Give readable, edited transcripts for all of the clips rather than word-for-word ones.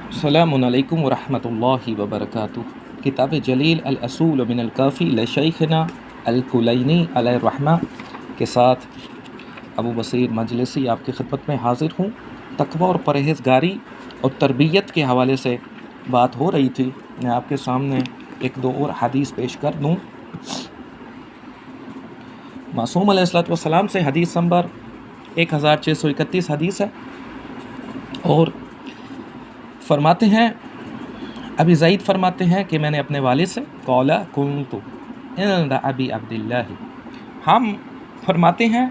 السلام علیکم ورحمۃ اللہ وبرکاتہ۔ کتاب جلیل الاصول من الکافی لشیخنا الکلینی علیہ الرحمہ کے ساتھ ابو بصیر مجلسی آپ کی خدمت میں حاضر ہوں۔ تقوی اور پرہیزگاری اور تربیت کے حوالے سے بات ہو رہی تھی، میں آپ کے سامنے ایک دو اور حدیث پیش کر دوں۔ معصوم علیہ الصلوۃ والسلام سے حدیث نمبر 1631 حدیث ہے، اور فرماتے ہیں، ابی زید فرماتے ہیں کہ میں نے اپنے والد سے قال کنت عند ابی عبداللہ، ہم فرماتے ہیں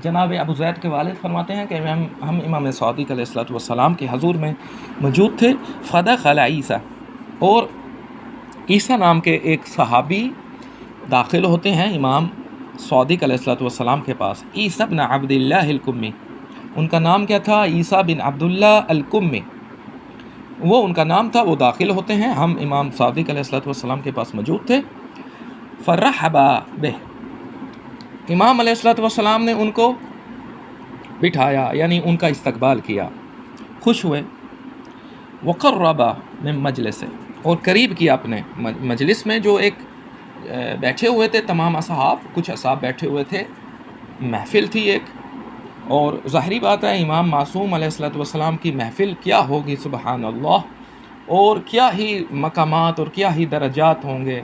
جناب ابو زید کے والد فرماتے ہیں کہ ہم امام صادق علیہ الصلوۃ والسلام کے حضور میں موجود تھے۔ فدخل عیسیٰ، اور عیسیٰ نام کے ایک صحابی داخل ہوتے ہیں امام صادق علیہ الصلوۃ والسلام کے پاس۔ عیسیٰ بن عبداللہ الکمی، ان کا نام کیا تھا؟ عیسیٰ بن عبداللہ الکمی، وہ ان کا نام تھا۔ وہ داخل ہوتے ہیں، ہم امام صادق علیہ الصلوۃ والسلام کے پاس موجود تھے۔ فرحب بہ، امام علیہ الصلوۃ والسلام نے ان کو بٹھایا، یعنی ان کا استقبال کیا، خوش ہوئے۔ وقرب من مجلس، اور قریب کیا اپنے مجلس میں، جو ایک بیٹھے ہوئے تھے تمام اصحاب، کچھ اصحاب بیٹھے ہوئے تھے، محفل تھی ایک، اور ظاہری بات ہے امام معصوم علیہ الصلوۃ والسلام کی محفل کیا ہوگی، سبحان اللہ، اور کیا ہی مقامات اور کیا ہی درجات ہوں گے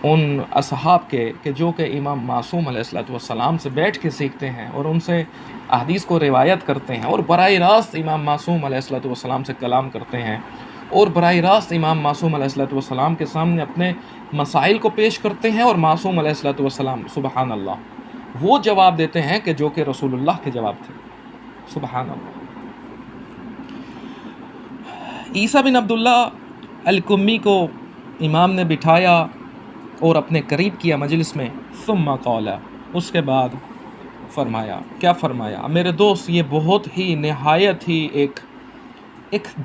ان اصحاب کے، کہ جو کہ امام معصوم علیہ الصلوۃ والسلام سے بیٹھ کے سیکھتے ہیں اور ان سے احادیث کو روایت کرتے ہیں، اور براہ راست امام معصوم علیہ الصلوۃ والسلام سے کلام کرتے ہیں، اور براہ راست امام معصوم علیہ الصلوۃ والسلام کے سامنے اپنے مسائل کو پیش کرتے ہیں، اور معصوم علیہ الصلوۃ والسلام سبحان اللہ وہ جواب دیتے ہیں کہ جو کہ رسول اللہ کے جواب تھے، سبحان اللہ۔ عیسیٰ بن عبداللہ الکمی کو امام نے بٹھایا اور اپنے قریب کیا مجلس میں۔ ثم قال، اس کے بعد فرمایا، کیا فرمایا؟ میرے دوست، یہ بہت ہی نہایت ہی ایک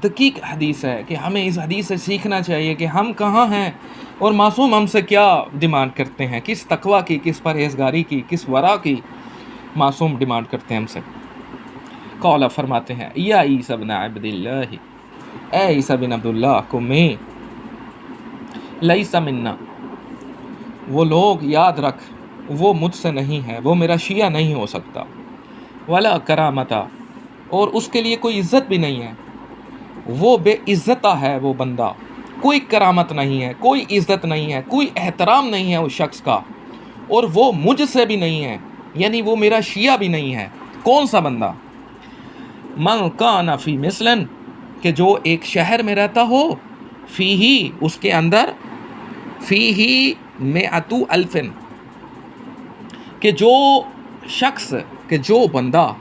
دقیق حدیث ہے کہ ہمیں اس حدیث سے سیکھنا چاہیے کہ ہم کہاں ہیں اور معصوم ہم سے کیا ڈیمانڈ کرتے ہیں، کس تقوی کی، کس پرہیزگاری کی، کس ورع کی معصوم ڈیمانڈ کرتے ہیں ہم سے۔ قال، فرماتے ہیں، یا عیسیٰ بن عبداللہ، اے عیسیٰ بن عبداللہ کمی، لیس منا، وہ لوگ یاد رکھ، وہ مجھ سے نہیں ہے، وہ میرا شیعہ نہیں ہو سکتا۔ ولا کرامتا، اور اس کے لیے کوئی عزت بھی نہیں ہے، وہ بے عزتہ ہے وہ بندہ، کوئی کرامت نہیں ہے، کوئی عزت نہیں ہے، کوئی احترام نہیں ہے اس شخص کا، اور وہ مجھ سے بھی نہیں ہے، یعنی وہ میرا شیعہ بھی نہیں ہے۔ کون سا بندہ؟ من کان فی مثلن، کہ جو ایک شہر میں رہتا ہو، فی ہی، اس کے اندر، فی ہی مئۃ الف، کہ جو شخص، کہ جو بندہ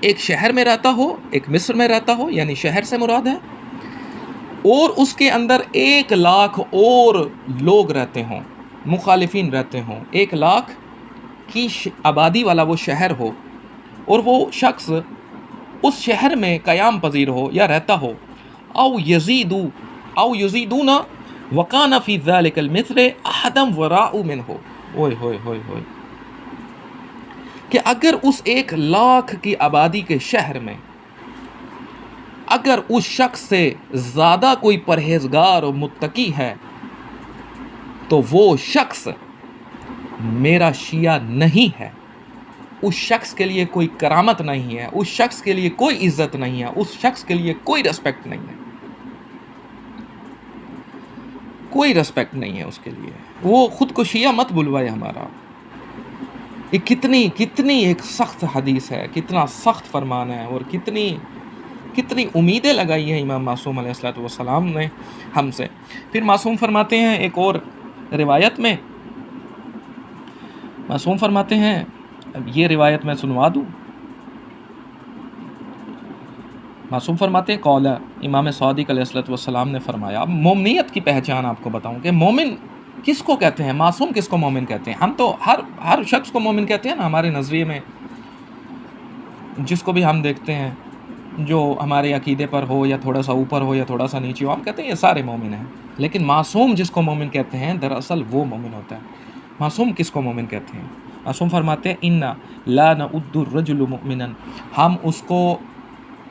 ایک شہر میں رہتا ہو، ایک مصر میں رہتا ہو، یعنی شہر سے مراد ہے، اور اس کے اندر 1,00,000 اور لوگ رہتے ہوں، مخالفین رہتے ہوں، 1,00,000 کی آبادی والا وہ شہر ہو، اور وہ شخص اس شہر میں قیام پذیر ہو یا رہتا ہو، او یزیدون وکان فی ذلک المثل احد وراء منہ، اوئے ہوئے ہوئے ہوئے، کہ اگر اس 1,00,000 کی آبادی کے شہر میں اگر اس شخص سے زیادہ کوئی پرہیزگار اور متقی ہے، تو وہ شخص میرا شیعہ نہیں ہے، اس شخص کے لیے کوئی کرامت نہیں ہے، اس شخص کے لیے کوئی عزت نہیں ہے، اس شخص کے لیے کوئی رسپیکٹ نہیں ہے، کوئی رسپیکٹ نہیں ہے اس کے لیے، وہ خود کو شیعہ مت بلوائے ہمارا۔ یہ کتنی ایک سخت حدیث ہے، کتنا سخت فرمان ہے، اور کتنی امیدیں لگائی ہیں امام معصوم علیہ الصلوۃ والسلام نے ہم سے۔ پھر معصوم فرماتے ہیں ایک اور روایت میں، معصوم فرماتے ہیں، یہ روایت میں سنوا دوں، معصوم فرماتے ہیں، قال، امام صادق علیہ الصلوۃ والسلام نے فرمایا۔ اب مومنیت کی پہچان آپ کو بتاؤں کہ مومن کس کو کہتے ہیں، معصوم کس کو مومن کہتے ہیں؟ ہم تو ہر شخص کو مومن کہتے ہیں نا، ہمارے نظریے میں جس کو بھی ہم دیکھتے ہیں جو ہمارے عقیدے پر ہو، یا تھوڑا سا اوپر ہو یا تھوڑا سا نیچے ہو، ہم کہتے ہیں یہ سارے مومن ہیں، لیکن معصوم جس کو مومن کہتے ہیں دراصل وہ مومن ہوتا ہے۔ معصوم کس کو مومن کہتے ہیں؟ معصوم فرماتے ہیں، انا لا نعد الرجل مؤمنا، ہم اس کو